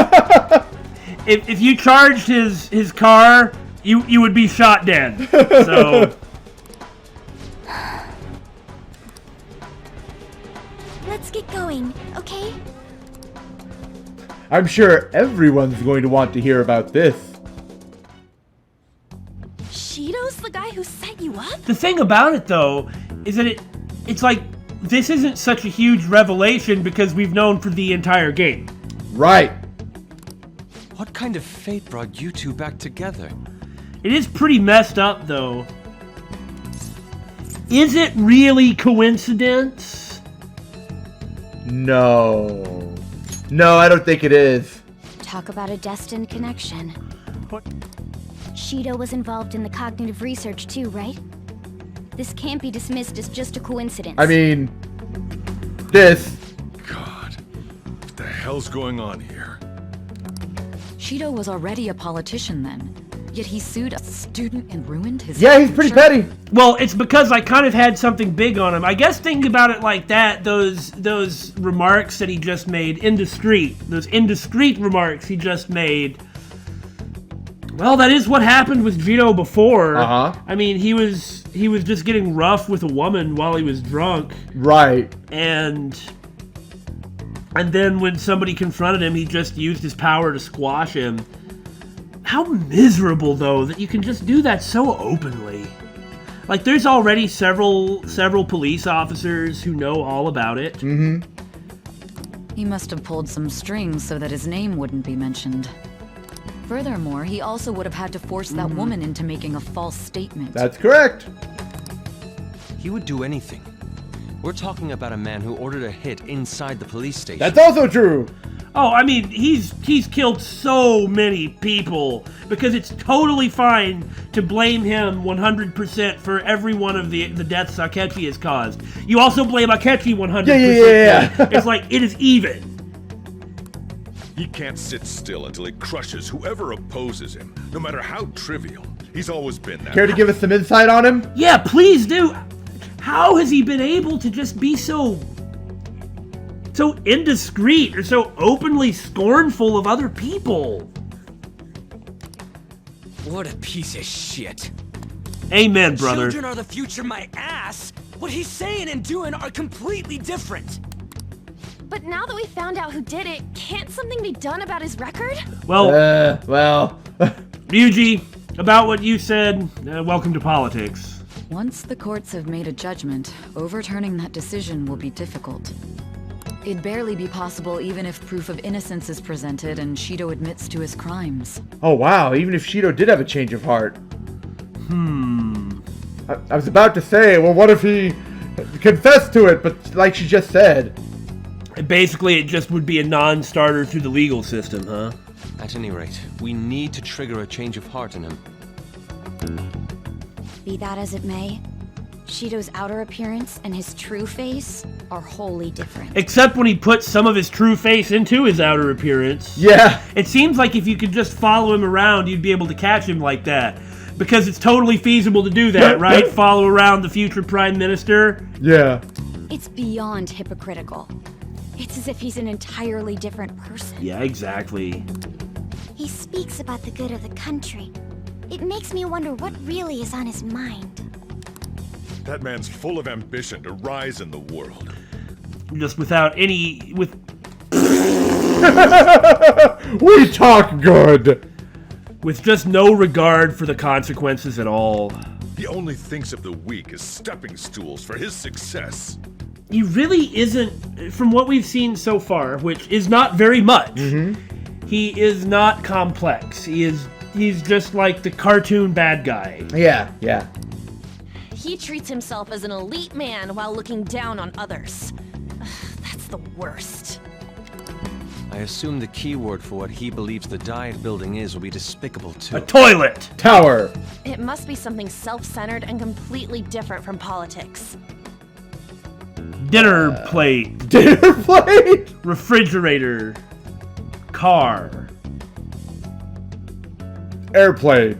if you charged his car, you would be shot dead. So Let's get going, okay? I'm sure everyone's going to want to hear about this. Shido's the guy who set you up? the thing about it, though, is that it's like this isn't such a huge revelation because we've known for the entire game. Right. What kind of fate brought you two back together? It is pretty messed up, though. Is it really coincidence? No. No, I don't think it is. Talk about a destined connection. Shido was involved in the cognitive research too, right? This can't be dismissed as just a coincidence. I mean, this. God, what the hell's going on here? Shido was already a politician then, yet he sued a student and ruined his Yeah, he's pretty petty. Well, it's because I kind of had something big on him. I guess think about it like that, those remarks that he just made, those indiscreet remarks he just made. Well, that is what happened with Shido before. I mean, he was just getting rough with a woman while he was drunk. Right. And then when somebody confronted him, he just used his power to squash him. How miserable, though, that you can just do that so openly. Like, there's already several police officers who know all about it. Mm-hmm. He must have pulled some strings so that his name wouldn't be mentioned. Furthermore, he also would have had to force that woman into making a false statement. That's correct. He would do anything. We're talking about a man who ordered a hit inside the police station. That's also true. Oh, I mean, he's killed so many people because it's totally fine to blame him 100% for every one of the deaths Akechi has caused. You also blame Akechi 100%. Yeah. It's like, it is even. He can't sit still until he crushes whoever opposes him, no matter how trivial. He's always been that. Care to give us some insight on him? Yeah, please do. How has he been able to just be so indiscreet or so openly scornful of other people? What a piece of shit. Amen, brother. Children are the future, my ass. What he's saying and doing are completely different. But now that we found out who did it, can't something be done about his record? Well, Ryuji, about what you said, welcome to politics. Once the courts have made a judgment, overturning that decision will be difficult. It'd barely be possible even if proof of innocence is presented and Shido admits to his crimes. Oh wow, even if Shido did have a change of heart. I was about to say, well, what if he confessed to it, but like she just said. Basically, it just would be a non-starter through the legal system, huh? At any rate, we need to trigger a change of heart in him. Be that as it may, Shido's outer appearance and his true face are wholly different. Except when he puts some of his true face into his outer appearance. Yeah. It seems like if you could just follow him around, you'd be able to catch him like that. Because it's totally feasible to do that, right? Follow around the future prime minister. Yeah. It's beyond hypocritical. It's as if he's an entirely different person. Yeah, exactly. He speaks about the good of the country. It makes me wonder what really is on his mind. That man's full of ambition to rise in the world. Just without any... We talk good! With just no regard for the consequences at all. He only thinks of the weak as stepping stools for his success. He really isn't, from what we've seen so far, which is not very much, he is not complex. He's just like the cartoon bad guy. Yeah. He treats himself as an elite man while looking down on others. That's the worst. I assume the keyword for what he believes the Diet building is will be despicable too. A toilet! Tower! It must be something self-centered and completely different from politics. Dinner plate. Dinner plate? Refrigerator. Car. Airplane.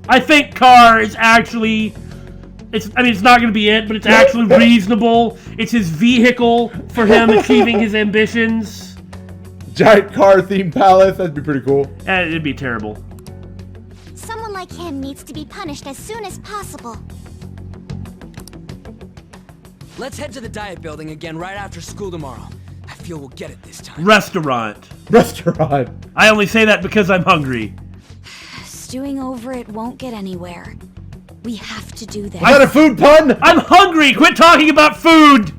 I think car is actually... it's not going to be it, but it's actually reasonable. It's his vehicle for him achieving his ambitions. Giant car-themed palace. That'd be pretty cool. It'd be terrible. Someone like him needs to be punished as soon as possible. Let's head to the Diet building again right after school tomorrow. I feel we'll get it this time. Restaurant. I only say that because I'm hungry. Stewing over it won't get anywhere. We have to do this. Is that a food pun? I'm hungry! Quit talking about food!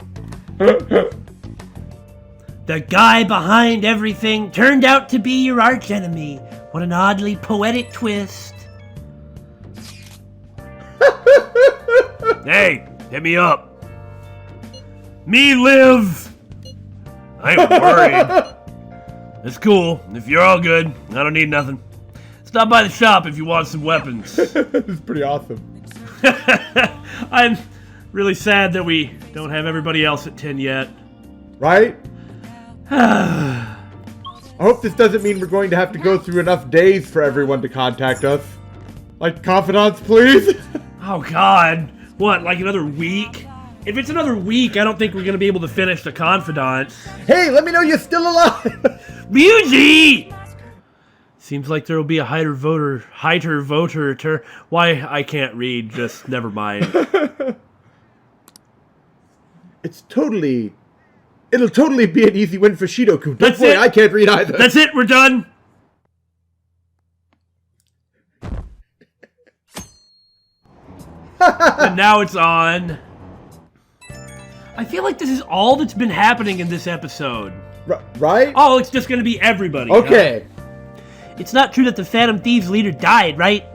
The guy behind everything turned out to be your archenemy. What an oddly poetic twist. Hey, hit me up. Me live. I ain't worried. It's cool. If you're all good, I don't need nothing. Stop by the shop if you want some weapons. This is pretty awesome. I'm really sad that we don't have everybody else at 10 yet. Right? I hope this doesn't mean we're going to have to go through enough days for everyone to contact us. Like, confidants, please? Oh, God. What, like another week? If it's another week, I don't think we're going to be able to finish the Confidant. Hey, let me know you're still alive! Ryuji! Seems like there will be a Why, I can't read, just never mind. It'll totally be an easy win for Shido-kun. Don't worry, I can't read either. That's it, we're done! And now it's on. I feel like this is all that's been happening in this episode. Right? Oh, it's just gonna be everybody. Okay. Huh? It's not true that the Phantom Thieves leader died, right?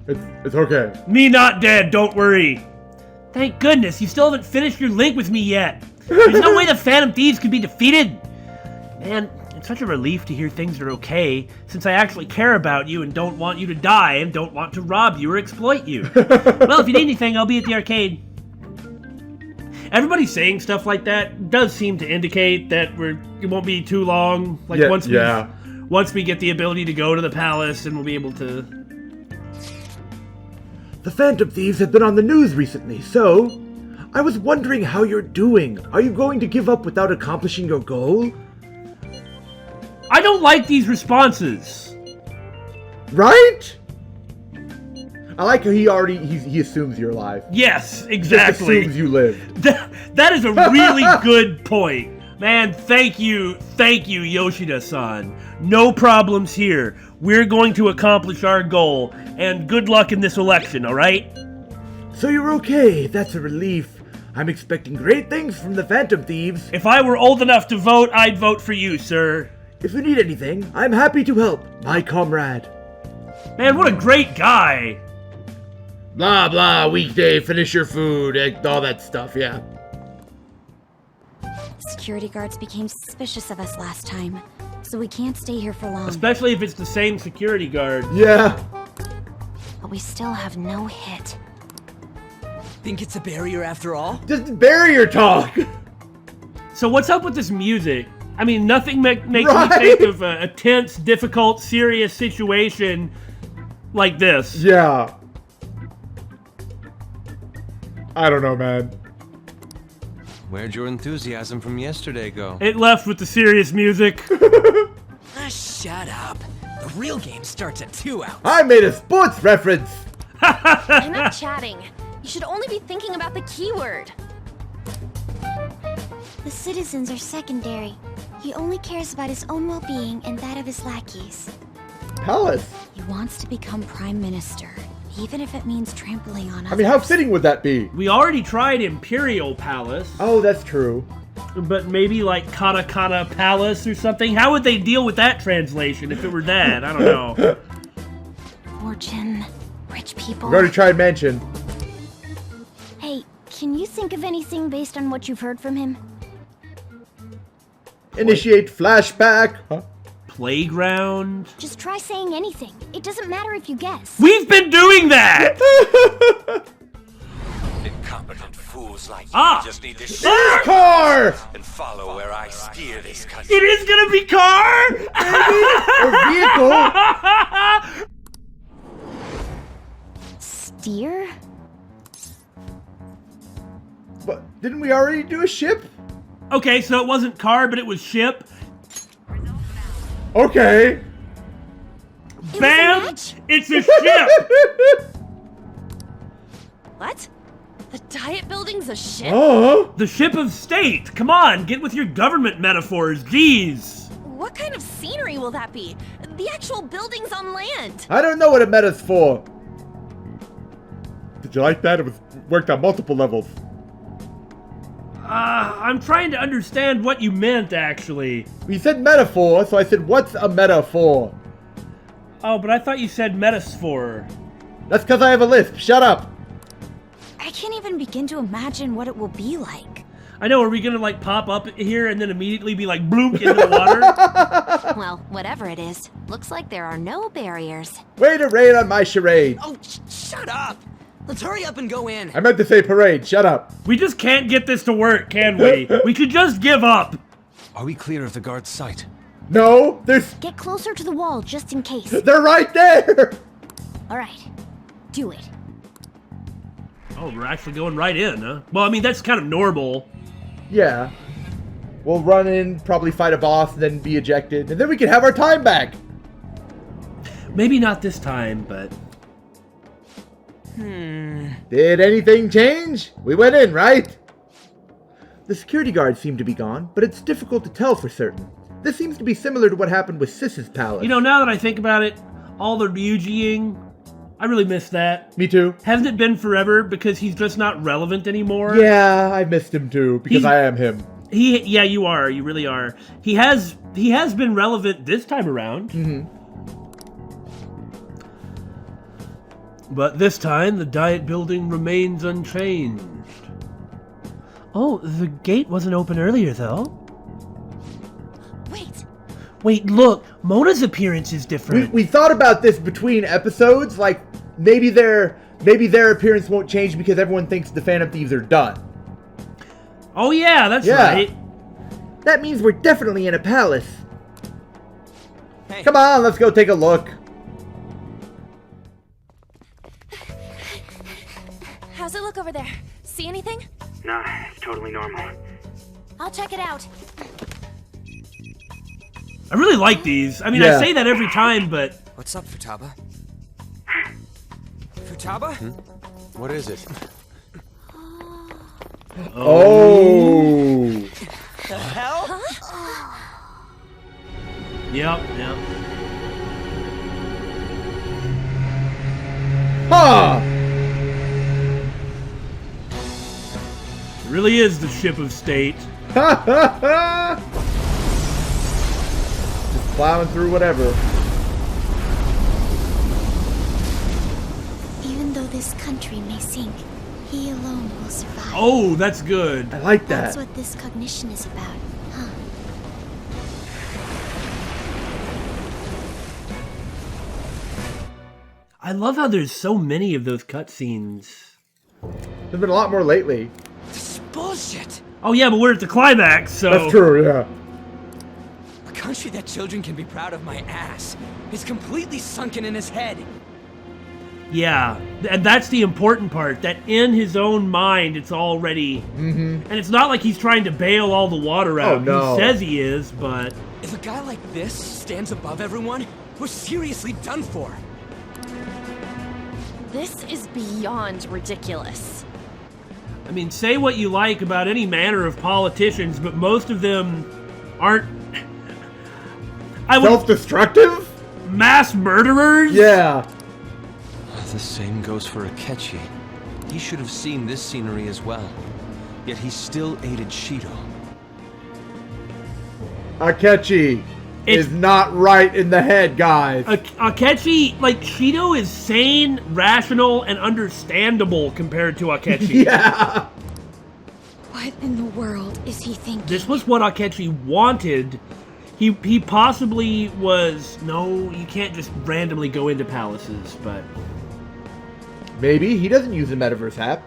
It's okay. Me not dead, don't worry. Thank goodness, you still haven't finished your link with me yet. There's no way the Phantom Thieves can be defeated. Man, it's such a relief to hear things are okay, since I actually care about you and don't want you to die and don't want to rob you or exploit you. Well, if you need anything, I'll be at the arcade. Everybody saying stuff like that does seem to indicate that it won't be too long. Like once we get the ability to go to the palace and we'll be able to. The Phantom Thieves have been on the news recently, so I was wondering how you're doing. Are you going to give up without accomplishing your goal? I don't like these responses. Right? I like how he assumes you're alive. Yes, exactly. Just assumes you lived. That is a really good point. Man, thank you, Yoshida-san. No problems here. We're going to accomplish our goal, and good luck in this election, alright? So you're okay, that's a relief. I'm expecting great things from the Phantom Thieves. If I were old enough to vote, I'd vote for you, sir. If you need anything, I'm happy to help, my comrade. Man, what a great guy. Blah, blah, weekday, finish your food, all that stuff, yeah. Security guards became suspicious of us last time, so we can't stay here for long. Especially if it's the same security guard. Yeah. But we still have no hit. Think it's a barrier after all? Just barrier talk! So what's up with this music? I mean, nothing makes me think of a tense, difficult, serious situation like this. Yeah. I don't know, man. Where'd your enthusiasm from yesterday go? It left with the serious music. Shut up. The real game starts at 2 hours. I made a sports reference. I'm not chatting. You should only be thinking about the keyword. The citizens are secondary. He only cares about his own well-being and that of his lackeys. Palace. He wants to become prime minister, even if it means trampling on us. I mean, how fitting would that be? We already tried Imperial Palace. Oh, that's true. But maybe like Katakana Palace or something? How would they deal with that translation if it were that? I don't know. Fortune, rich people. We've already tried Mansion. Hey, can you think of anything based on what you've heard from him? Initiate flashback. Huh? Playground. Just try saying anything. It doesn't matter if you guess. We've been doing that! Incompetent fools like you just need to shut car and follow where I steer this country. It is gonna be car? Or vehicle? Steer? But didn't we already do a ship? Okay, so it wasn't car, but it was ship. Okay. Bam! It's a ship! What? The Diet Building's a ship? Oh! The ship of state! Come on, get with your government metaphors, jeez! What kind of scenery will that be? The actual building's on land. I don't know what a meta's for. Did you like that? It worked on multiple levels. I'm trying to understand what you meant, actually. You said metaphor, so I said, what's a metaphor? Oh, but I thought you said metaphor. That's because I have a lisp. Shut up. I can't even begin to imagine what it will be like. I know, are we gonna like pop up here and then immediately be like bloop into the water? Well, whatever it is, looks like there are no barriers. Way to rain on my charade. Oh, shut up! Let's hurry up and go in. I meant to say parade. Shut up. We just can't get this to work, can we? We could just give up. Are we clear of the guard's sight? No, there's... Get closer to the wall, just in case. They're right there! Alright, do it. Oh, we're actually going right in, huh? Well, I mean, that's kind of normal. Yeah. We'll run in, probably fight a boss, then be ejected, and then we can have our time back! Maybe not this time, but... Did anything change? We went in, right? The security guards seem to be gone, but it's difficult to tell for certain. This seems to be similar to what happened with Sis's palace. You know, now that I think about it, all the Ryujiing, I really miss that. Me too. Hasn't it been forever because he's just not relevant anymore? Yeah, I missed him too, because I am him. Yeah, you are. You really are. He has been relevant this time around. Mm-hmm. But this time, the Diet Building remains unchanged. Oh, the gate wasn't open earlier, though. Wait, look! Mona's appearance is different. We thought about this between episodes, like, maybe their appearance won't change because everyone thinks the Phantom Thieves are done. Oh yeah, that's right. That means we're definitely in a palace. Hey. Come on, let's go take a look. How's it look over there? See anything? Nah, it's totally normal. I'll check it out. I really like these. I mean, I say that every time, but... What's up, Futaba? Futaba? What is it? Oh! The hell? Yep. Huh! It really is the ship of state. Ha ha ha! Just plowing through whatever. Even though this country may sink, he alone will survive. Oh, that's good. I like that. That's what this cognition is about, huh? I love how there's so many of those cutscenes. There's been a lot more lately. This is bullshit! Oh yeah, but we're at the climax, so... That's true, yeah. A country that children can be proud of my ass is completely sunken in his head. Yeah, and that's the important part, that in his own mind it's already... And it's not like he's trying to bail all the water out. Oh, no. He says he is, but... If a guy like this stands above everyone, we're seriously done for. This is beyond ridiculous. I mean, say what you like about any manner of politicians, but most of them aren't... Self-destructive? Mass murderers? Yeah. The same goes for Akechi. He should have seen this scenery as well. Yet he still aided Shido. Akechi is not right in the head, guys. Akechi, like, Shido is sane, rational, and understandable compared to Akechi. Yeah. What in the world is he thinking? This was what Akechi wanted. He possibly was... No, you can't just randomly go into palaces, but... Maybe. He doesn't use the Metaverse app.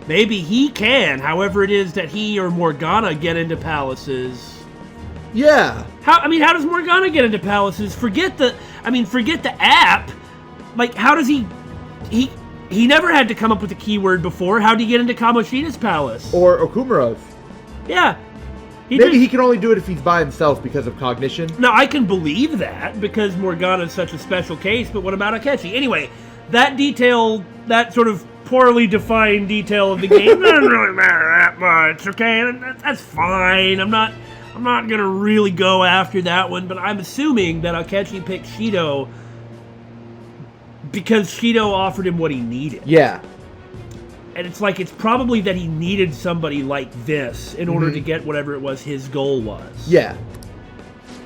Maybe he can, however it is that he or Morgana get into palaces. Yeah. How does Morgana get into palaces? Forget the app. Like, how does he never had to come up with a keyword before. How'd he get into Kamoshida's palace? Or Okumura's. Yeah. Maybe he can only do it if he's by himself because of cognition. No, I can believe that because Morgana's such a special case, but what about Akechi? Anyway, that detail, that sort of poorly defined detail of the game doesn't really matter that much, okay? That's fine. I'm not gonna really go after that one, but I'm assuming that Akechi picked Shido because Shido offered him what he needed. Yeah. And it's like, it's probably that he needed somebody like this in order to get whatever it was his goal was. Yeah.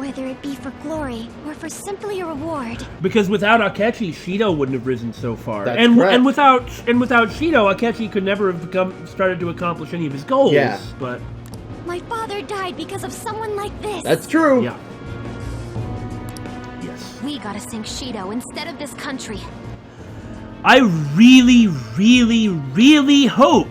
Whether it be for glory or for simply a reward. Because without Akechi, Shido wouldn't have risen so far. That's and correct. and without Shido, Akechi could never have started to accomplish any of his goals. Yeah. But My father died because of someone like this. That's true. yeah. Yes. We gotta sink Shido instead of this country. I really, really, really hope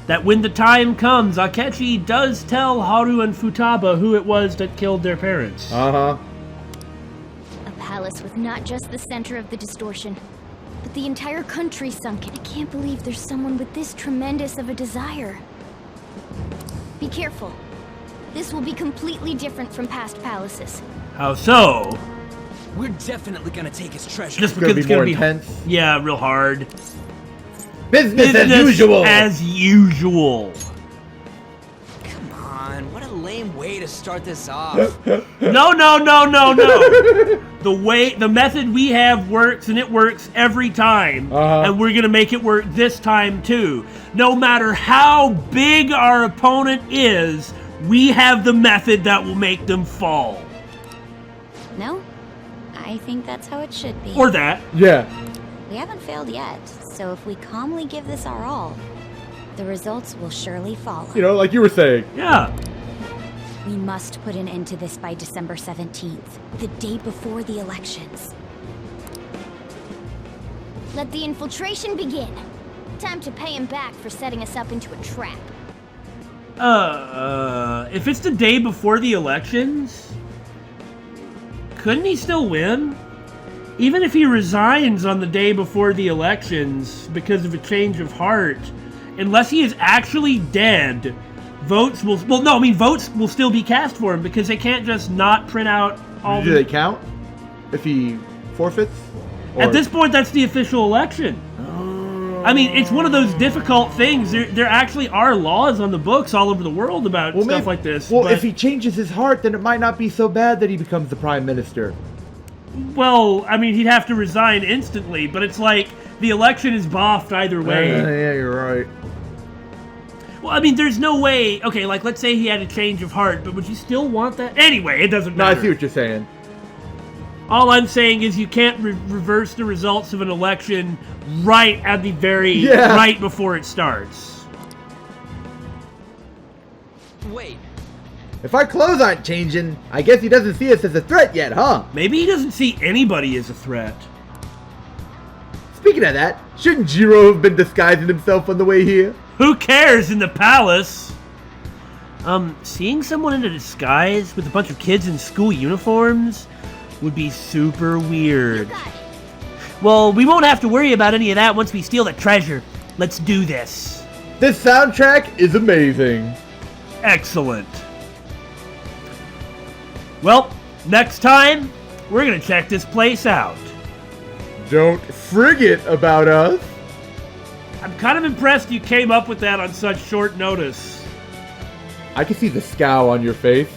that when the time comes, Akechi does tell Haru and Futaba who it was that killed their parents. Uh-huh. A palace with not just the center of the distortion, but the entire country sunken. I can't believe there's someone with this tremendous of a desire. Be careful. This will be completely different from past palaces. How so? We're definitely gonna take his treasure. Just because it's gonna be intense. Yeah, real hard. Business as usual. As usual. Come on, what a lame way to start this off. No. The method we have works, and it works every time. And we're gonna make it work this time too. No matter how big our opponent is, we have the method that will make them fall. No? I think that's how it should be. Or that. Yeah. We haven't failed yet, so if we calmly give this our all, the results will surely follow. You know, like you were saying. Yeah. We must put an end to this by December 17th, the day before the elections. Let the infiltration begin. Time to pay him back for setting us up into a trap. If it's the day before the elections, couldn't he still win? Even if he resigns on the day before the elections because of a change of heart, unless he is actually dead, votes will still be cast for him because they can't just not print out all. Do they count if he forfeits? At this point, that's the official election. I mean, it's one of those difficult things. There actually are laws on the books all over the world about stuff like this. Well, but, if he changes his heart, then it might not be so bad that he becomes the prime minister. well, I mean, he'd have to resign instantly, but it's like the election is boffed either way. Yeah, you're right. Well, I mean, there's no way. Okay, like let's say he had a change of heart, but would you still want that? Anyway, it doesn't No, matter. I see what you're saying. All I'm saying is you can't reverse the results of an election right at the right before it starts. Wait. If our clothes aren't changing, I guess he doesn't see us as a threat yet, huh? Maybe he doesn't see anybody as a threat. Speaking of that, shouldn't Jiro have been disguising himself on the way here? Who cares in the palace? Seeing someone in a disguise with a bunch of kids in school uniforms would be super weird. Well, we won't have to worry about any of that once we steal the treasure. Let's do this. This soundtrack is amazing. Excellent. Well, next time, we're gonna check this place out. Don't frigate about us. I'm kind of impressed you came up with that on such short notice. I can see the scowl on your face.